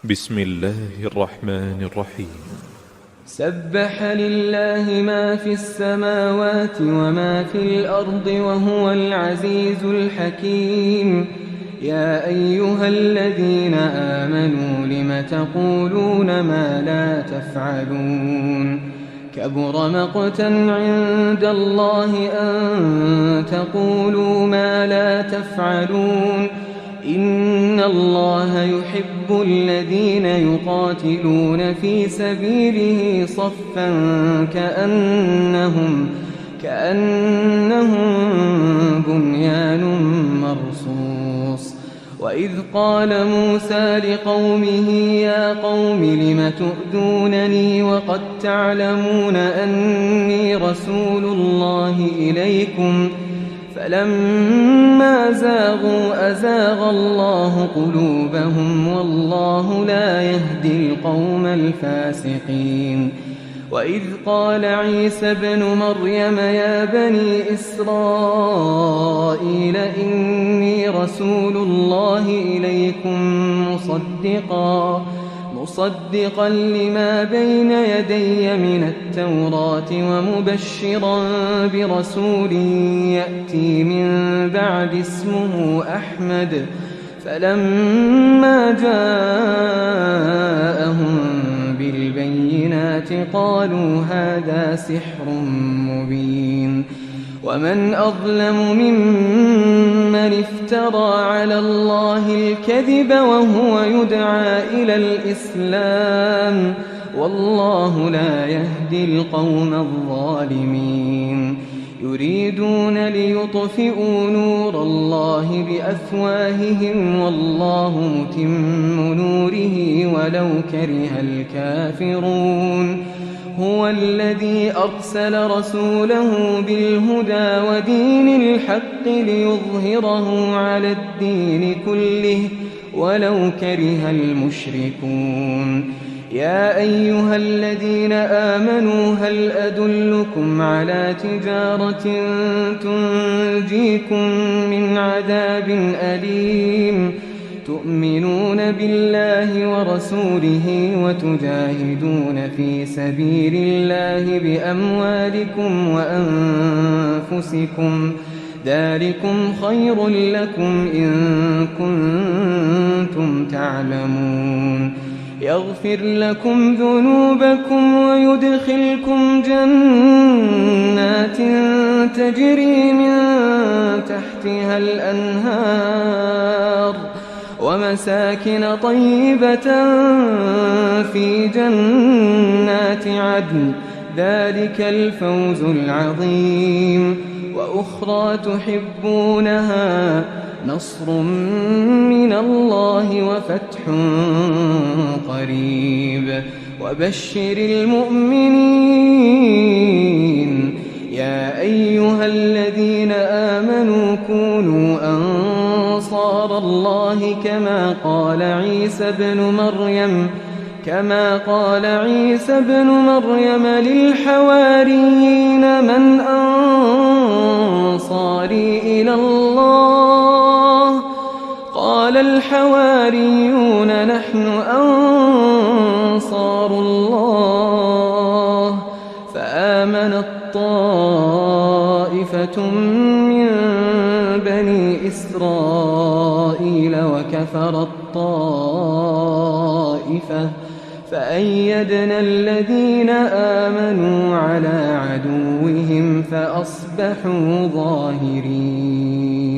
بسم الله الرحمن الرحيم. سبح لله ما في السماوات وما في الأرض وهو العزيز الحكيم. يا أيها الذين آمنوا لم تقولون ما لا تفعلون؟ كبر مقتا عند الله أن تقولوا ما لا تفعلون. إن الله يحب الذين يقاتلون في سبيله صفا كأنهم بنيان مرصوص. وإذ قال موسى لقومه يا قوم لم تؤذونني وقد تعلمون أني رسول الله إليكم فلما زاغوا أزاغ الله قلوبهم والله لا يهدي القوم الفاسقين. وإذ قال عيسى ابن مريم يا بني إسرائيل إني رسول الله إليكم مصدقا لما بين يدي من التوراة ومبشرا برسول يأتي من بعد اسمه أحمد. فلما جاءهم بالبينات قالوا هذا سحر مبين. ومن أظلم ممن افترى على الله الكذب وهو يدعى إلى الإسلام والله لا يهدي القوم الظالمين. يريدون ليطفئوا نور الله بأفواههم والله متم نوره ولو كره الكافرون. هو الذي أرسل رسوله بالهدى ودين الحق ليظهره على الدين كله ولو كره المشركون. يا أيها الذين آمنوا هل أدلكم على تجارة تنجيكم من عذاب أليم؟ تؤمنون بالله ورسوله وتجاهدون في سبيل الله بأموالكم وأنفسكم ذلكم خير لكم إن كنتم تعلمون. يغفر لكم ذنوبكم ويدخلكم جنات تجري من تحتها الأنهار ومساكن طيبة في جنات عدن ذلك الفوز العظيم. وأخرى تحبونها نصر من الله وفتح قريب وبشر المؤمنين. يا أيها الذين آمنوا كونوا أنصار الله كما قال عيسى بن مريم للحواريين من أنصاري إلى الله؟ قال الحواريون نحن أنصار الله. فآمنت طائفة من بني إسرائيل وكفرت طائفة فأيدنا الذين آمنوا على عدوهم فأصبحوا ظاهرين.